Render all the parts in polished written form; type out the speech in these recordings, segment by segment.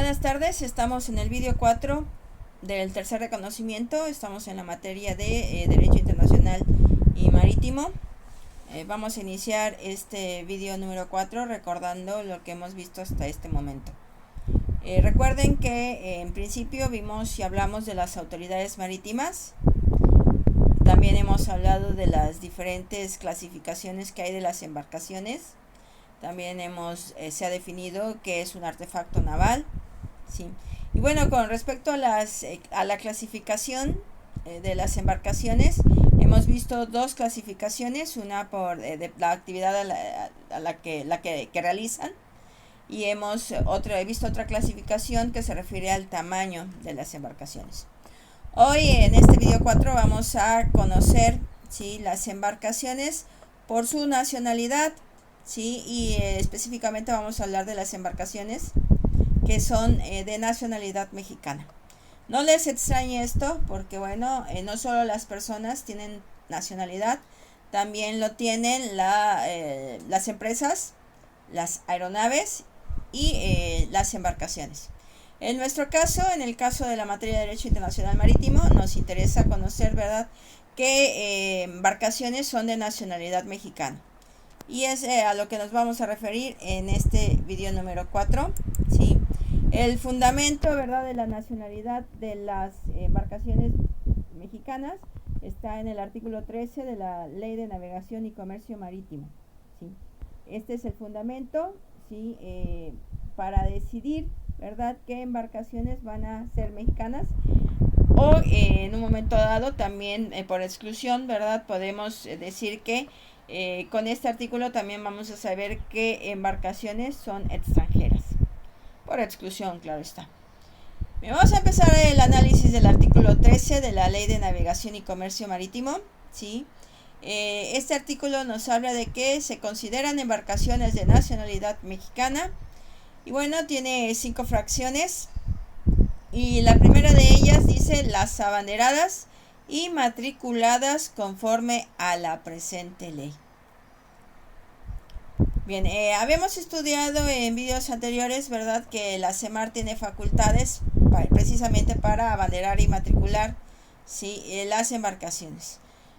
Buenas tardes, estamos en el vídeo 4 del tercer reconocimiento, estamos en la materia de Derecho Internacional y Marítimo. Vamos a iniciar este vídeo número 4 recordando lo que hemos visto hasta este momento. Recuerden que en principio vimos y hablamos de las autoridades marítimas. También hemos hablado de las diferentes clasificaciones que hay de las embarcaciones. También se ha definido qué es un artefacto naval. Sí. Y bueno, con respecto a la clasificación de las embarcaciones, hemos visto dos clasificaciones, una por de la actividad que realizan, y he visto otra clasificación que se refiere al tamaño de las embarcaciones. Hoy en este video 4 vamos a conocer, ¿sí?, las embarcaciones por su nacionalidad, ¿sí?, y específicamente vamos a hablar de las embarcaciones que son de nacionalidad mexicana. No les extrañe esto porque, bueno, no solo las personas tienen nacionalidad, también lo tienen las empresas, las aeronaves y las embarcaciones. En nuestro caso, en el caso de la materia de Derecho Internacional Marítimo, nos interesa conocer, ¿verdad?, qué embarcaciones son de nacionalidad mexicana. Y es a lo que nos vamos a referir en este video número 4, ¿sí? El fundamento, ¿verdad?, de la nacionalidad de las embarcaciones mexicanas está en el artículo 13 de la Ley de Navegación y Comercio Marítimo, ¿sí? Este es el fundamento, ¿sí?, para decidir, ¿verdad?, qué embarcaciones van a ser mexicanas, o en un momento dado también por exclusión, ¿verdad?, podemos decir que con este artículo también vamos a saber qué embarcaciones son extranjeras. Por exclusión, claro está. Bien, vamos a empezar el análisis del artículo 13 de la Ley de Navegación y Comercio Marítimo, ¿sí? Este artículo nos habla de que se consideran embarcaciones de nacionalidad mexicana. Y bueno, tiene 5 fracciones. Y la primera de ellas dice las abanderadas y matriculadas conforme a la presente ley. Bien, habíamos estudiado en videos anteriores, ¿verdad?, que la SEMAR tiene facultades precisamente para abanderar y matricular, ¿sí?, las embarcaciones.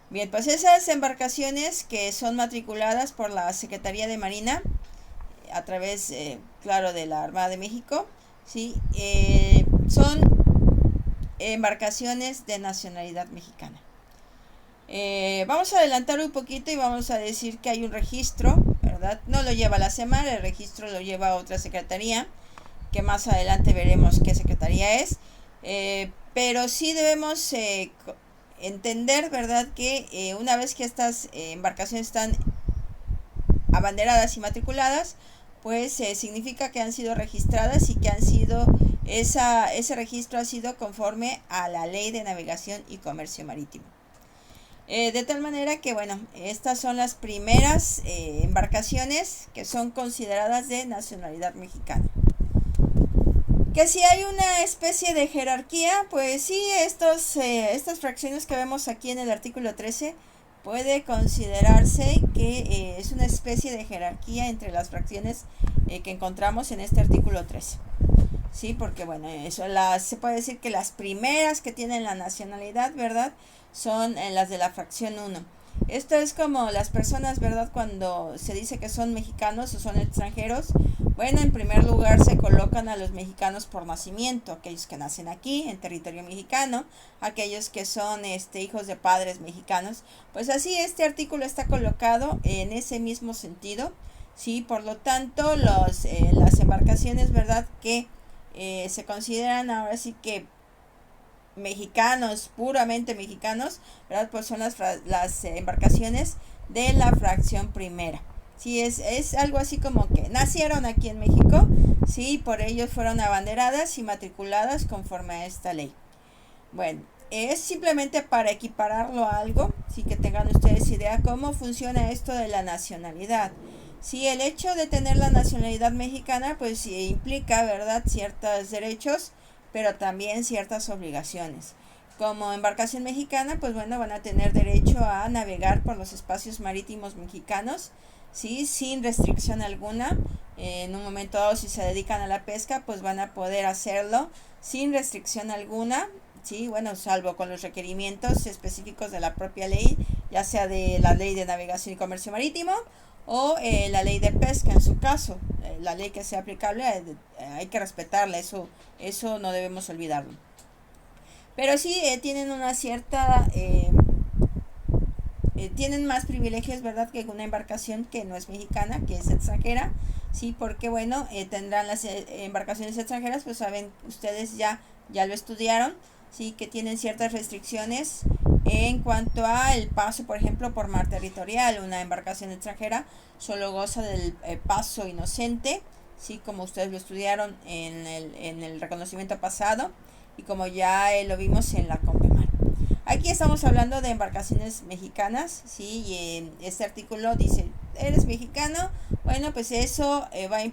Bien, pues esas embarcaciones que son matriculadas por la Secretaría de Marina a través, claro, de la Armada de México, ¿sí?, son embarcaciones de nacionalidad mexicana. Vamos a adelantar un poquito y vamos a decir que hay un registro, ¿verdad? No lo lleva la SEMAR, el registro lo lleva otra secretaría, que más adelante veremos qué secretaría es, pero sí debemos entender, ¿verdad?, que una vez que estas embarcaciones están abanderadas y matriculadas, pues significa que han sido registradas y que han sido ese registro ha sido conforme a la Ley de Navegación y Comercio Marítimo. De tal manera que, bueno, estas son las primeras embarcaciones que son consideradas de nacionalidad mexicana. Que si hay una especie de jerarquía, pues sí, estas fracciones que vemos aquí en el artículo 13 puede considerarse que es una especie de jerarquía entre las fracciones que encontramos en este artículo 13. Sí, porque bueno, se puede decir que las primeras que tienen la nacionalidad, ¿verdad?, son las de la fracción 1. Esto es como las personas, ¿verdad?, cuando se dice que son mexicanos o son extranjeros. Bueno, en primer lugar se colocan a los mexicanos por nacimiento, aquellos que nacen aquí en territorio mexicano, aquellos que son hijos de padres mexicanos. Pues así este artículo está colocado en ese mismo sentido, ¿sí? Por lo tanto, las embarcaciones, ¿verdad?, que se consideran ahora sí que mexicanos, puramente mexicanos, ¿verdad?, pues son las embarcaciones de la fracción primera. Sí, es algo así como que nacieron aquí en México, sí, por ello fueron abanderadas y matriculadas conforme a esta ley. Bueno, es simplemente para equipararlo a algo, sí, que tengan ustedes idea cómo funciona esto de la nacionalidad. Sí, el hecho de tener la nacionalidad mexicana, pues sí, implica, ¿verdad?, ciertos derechos, pero también ciertas obligaciones. Como embarcación mexicana, pues bueno, van a tener derecho a navegar por los espacios marítimos mexicanos, ¿sí? Sin restricción alguna. En un momento dado, si se dedican a la pesca, pues van a poder hacerlo sin restricción alguna, ¿sí? Bueno, salvo con los requerimientos específicos de la propia ley, ya sea de la ley de navegación y comercio marítimo o la ley de pesca en su caso. La ley que sea aplicable hay que respetarla, eso no debemos olvidarlo. Pero sí tienen una cierta... tienen más privilegios, ¿verdad?, que una embarcación que no es mexicana, que es extranjera, sí, porque bueno, tendrán las embarcaciones extranjeras, pues saben, ustedes ya lo estudiaron, sí, que tienen ciertas restricciones en cuanto a el paso, por ejemplo, por mar territorial. Una embarcación extranjera solo goza del paso inocente, sí, como ustedes lo estudiaron en el reconocimiento pasado y como ya lo vimos en la CONVEMAR. Aquí estamos hablando de embarcaciones mexicanas, ¿sí? Y este artículo dice, ¿eres mexicano? Bueno, pues eso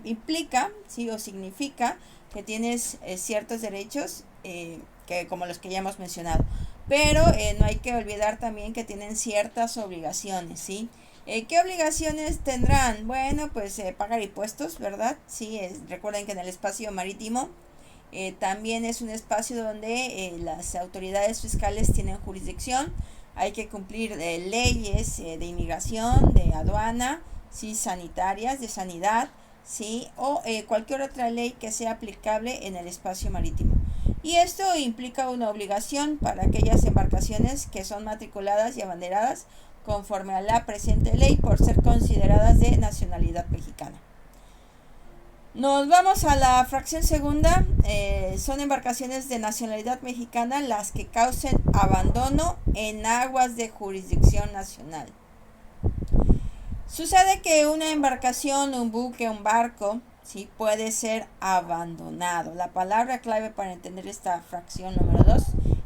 implica, ¿sí? O significa que tienes ciertos derechos, que como los que ya hemos mencionado. Pero no hay que olvidar también que tienen ciertas obligaciones, ¿sí? ¿Qué obligaciones tendrán? Bueno, pues pagar impuestos, ¿verdad? Sí, recuerden que en el espacio marítimo también es un espacio donde las autoridades fiscales tienen jurisdicción. Hay que cumplir leyes de inmigración, de aduana, ¿sí? Sanitarias, de sanidad, ¿sí? O cualquier otra ley que sea aplicable en el espacio marítimo. Y esto implica una obligación para aquellas embarcaciones que son matriculadas y abanderadas conforme a la presente ley por ser consideradas de nacionalidad mexicana. Nos vamos a la fracción segunda. Son embarcaciones de nacionalidad mexicana las que causen abandono en aguas de jurisdicción nacional. Sucede que una embarcación, un buque, un barco, ¿sí?, puede ser abandonado. La palabra clave para entender esta fracción número 2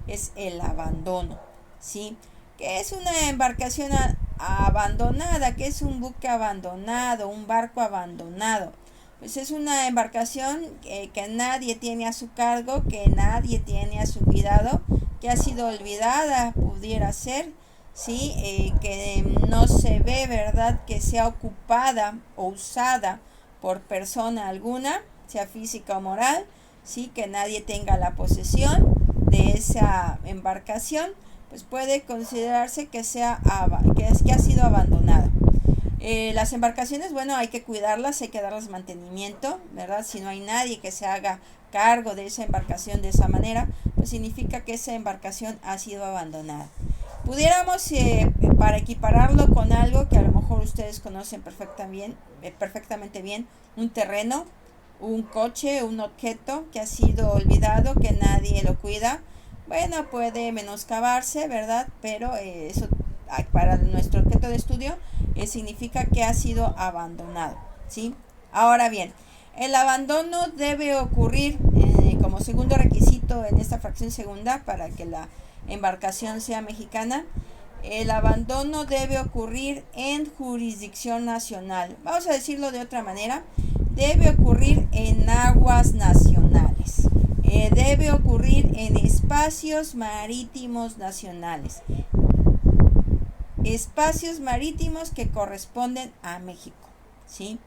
es el abandono, ¿sí? ¿Qué es una embarcación abandonada? ¿Qué es un buque abandonado? Un barco abandonado. Pues es una embarcación que nadie tiene a su cargo, que nadie tiene a su cuidado, que ha sido olvidada, pudiera ser, ¿sí? Que no se ve, ¿verdad?, que sea ocupada o usada por persona alguna, sea física o moral, ¿sí? Que nadie tenga la posesión de esa embarcación, pues puede considerarse que ha sido abandonada. Las embarcaciones, bueno, hay que cuidarlas, hay que darles mantenimiento, ¿verdad? Si no hay nadie que se haga cargo de esa embarcación de esa manera, pues significa que esa embarcación ha sido abandonada. Pudiéramos, para equipararlo con algo que a lo mejor ustedes conocen perfectamente bien, un terreno, un coche, un objeto que ha sido olvidado, que nadie lo cuida, bueno, puede menoscabarse, ¿verdad? Pero eso para nuestro objeto de estudio significa que ha sido abandonado, ¿sí? Ahora bien, el abandono debe ocurrir como segundo requisito en esta fracción segunda para que la embarcación sea mexicana. El abandono debe ocurrir en jurisdicción nacional. Vamos a decirlo de otra manera. Debe ocurrir en aguas nacionales. Debe ocurrir en espacios marítimos nacionales. Espacios marítimos que corresponden a México, ¿sí?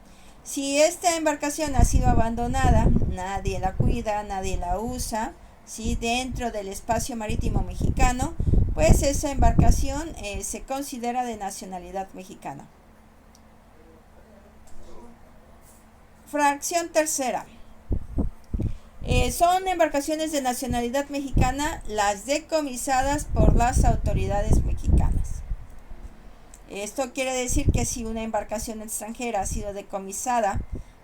Si esta embarcación ha sido abandonada, nadie la cuida, nadie la usa, ¿sí?, dentro del espacio marítimo mexicano, pues esa embarcación se considera de nacionalidad mexicana. Fracción tercera. Son embarcaciones de nacionalidad mexicana las decomisadas por las autoridades mexicanas. Esto quiere decir que si una embarcación extranjera ha sido decomisada,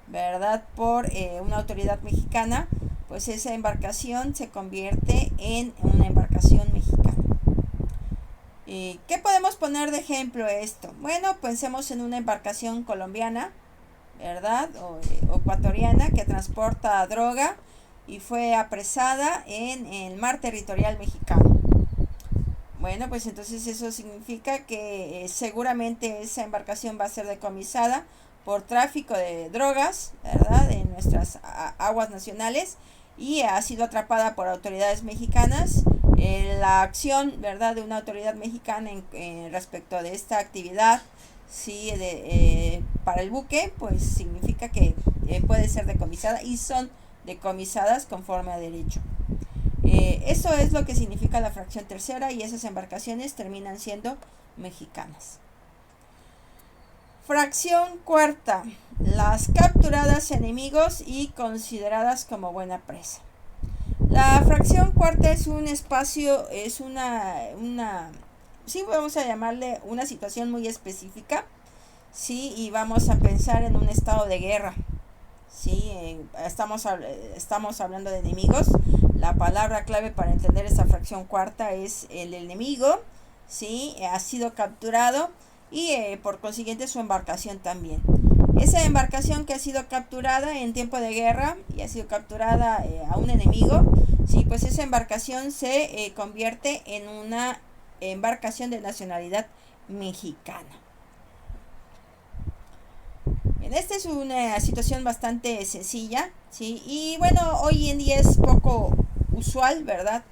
¿verdad?, por una autoridad mexicana, pues esa embarcación se convierte en una embarcación mexicana. ¿Qué podemos poner de ejemplo esto? Bueno, pensemos en una embarcación colombiana, ¿verdad?, o ecuatoriana, que transporta droga y fue apresada en el mar territorial mexicano. Bueno, pues entonces eso significa que seguramente esa embarcación va a ser decomisada por tráfico de drogas, ¿verdad?, en nuestras aguas nacionales, y ha sido atrapada por autoridades mexicanas. La acción, ¿verdad?, de una autoridad mexicana respecto de esta actividad ¿sí? Para el buque, pues significa que puede ser decomisada y son decomisadas conforme a derecho. Eso es lo que significa la fracción tercera y esas embarcaciones terminan siendo mexicanas. Fracción cuarta, las capturadas enemigos y consideradas como buena presa. La fracción cuarta es un espacio, es sí, vamos a llamarle una situación muy específica, sí, y vamos a pensar en un estado de guerra, sí, estamos hablando de enemigos. La palabra clave para entender esta fracción cuarta es el enemigo, sí, ha sido capturado y por consiguiente su embarcación también. Esa embarcación que ha sido capturada en tiempo de guerra y ha sido capturada a un enemigo, sí, pues esa embarcación se convierte en una embarcación de nacionalidad mexicana. Bien, esta es una situación bastante sencilla, ¿sí? Y bueno, hoy en día es poco usual, ¿verdad?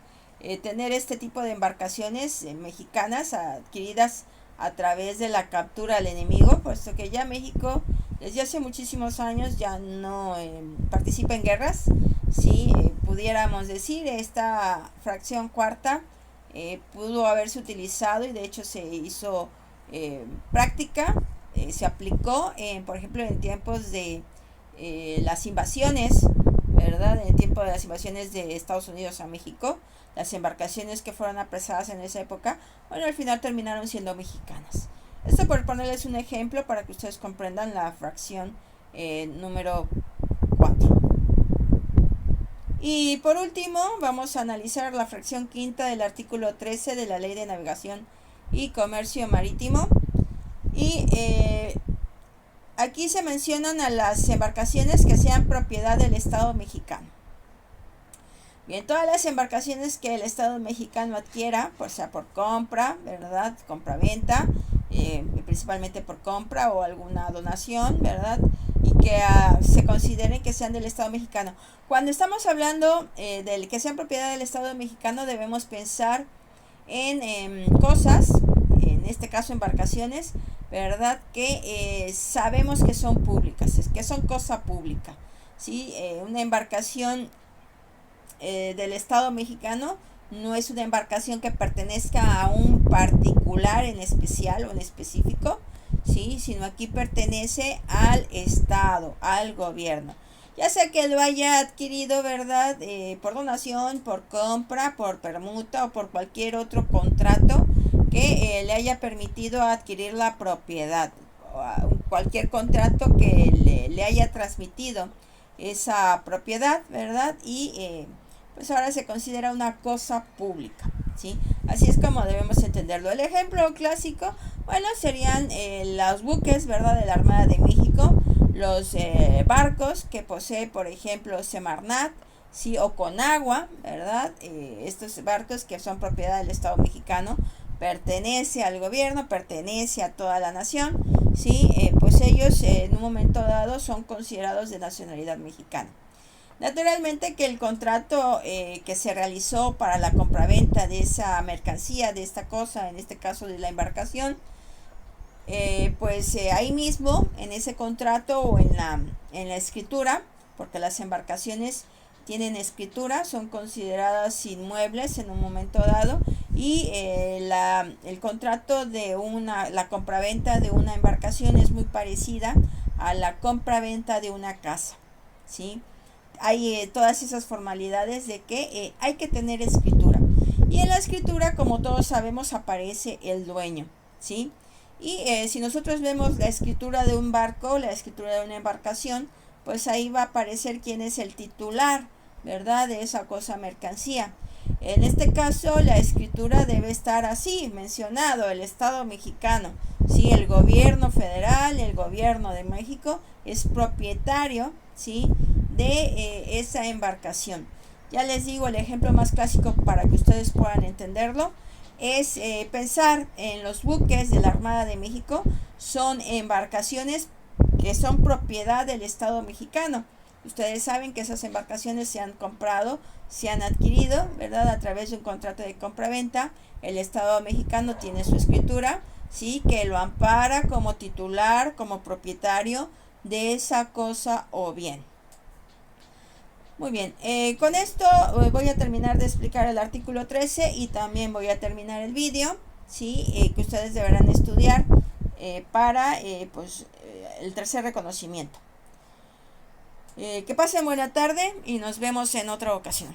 Tener este tipo de embarcaciones mexicanas adquiridas a través de la captura al enemigo, puesto que ya México desde hace muchísimos años ya no participa en guerras, ¿sí? Pudiéramos decir, esta fracción cuarta pudo haberse utilizado y de hecho se hizo práctica, se aplicó, por ejemplo, en tiempos de las invasiones, ¿verdad? En tiempo de las invasiones de Estados Unidos a México, las embarcaciones que fueron apresadas en esa época, bueno, al final terminaron siendo mexicanas. Esto por ponerles un ejemplo para que ustedes comprendan la fracción número 4. Y por último, vamos a analizar la fracción quinta del artículo 13 de la Ley de Navegación y Comercio Marítimo. Y aquí se mencionan a las embarcaciones que sean propiedad del Estado mexicano. Bien, todas las embarcaciones que el Estado mexicano adquiera, pues sea por compra, ¿verdad? Compra-venta, principalmente por compra o alguna donación, ¿verdad? Y que se consideren que sean del Estado mexicano. Cuando estamos hablando de que sean propiedad del Estado mexicano, debemos pensar en cosas, en este caso embarcaciones, ¿verdad? Que sabemos que son públicas, que son cosa pública, ¿sí? Una embarcación del Estado mexicano no es una embarcación que pertenezca a un particular en especial o en específico, ¿sí? Sino aquí pertenece al Estado, al gobierno. Ya sea que lo haya adquirido, ¿verdad? Por donación, por compra, por permuta o por cualquier otro contrato que le haya permitido adquirir la propiedad. Cualquier contrato que le haya transmitido esa propiedad, ¿verdad? Y pues ahora se considera una cosa pública, ¿sí? Así es como debemos entenderlo. El ejemplo clásico, bueno, serían los buques, ¿verdad? De la Armada de México, los barcos que posee, por ejemplo, Semarnat, ¿sí? O Conagua, ¿verdad? Estos barcos que son propiedad del Estado mexicano, pertenece al gobierno, pertenece a toda la nación, ¿sí? Pues ellos en un momento dado son considerados de nacionalidad mexicana. Naturalmente que el contrato que se realizó para la compraventa de esa mercancía, de esta cosa, en este caso de la embarcación, pues ahí mismo, en ese contrato o en la escritura, porque las embarcaciones tienen escritura, son consideradas inmuebles en un momento dado, y el contrato de la compraventa de una embarcación es muy parecida a la compraventa de una casa, ¿sí? Hay todas esas formalidades de que hay que tener escritura. Y en la escritura, como todos sabemos, aparece el dueño, ¿sí? Y si nosotros vemos la escritura de un barco, la escritura de una embarcación, pues ahí va a aparecer quién es el titular, ¿verdad? De esa cosa mercancía. En este caso, la escritura debe estar así, mencionado, el Estado mexicano, ¿sí? El gobierno federal, el gobierno de México es propietario, ¿sí? De esa embarcación. Ya les digo, el ejemplo más clásico para que ustedes puedan entenderlo es pensar en los buques de la Armada de México. Son embarcaciones que son propiedad del Estado mexicano. Ustedes saben que esas embarcaciones se han comprado, se han adquirido, ¿verdad? A través de un contrato de compra-venta. El Estado mexicano tiene su escritura, ¿sí? Que lo ampara como titular, como propietario de esa cosa o bien. Muy bien, con esto voy a terminar de explicar el artículo 13 y también voy a terminar el vídeo, ¿sí? Que ustedes deberán estudiar para el tercer reconocimiento. Que pasen buena tarde y nos vemos en otra ocasión.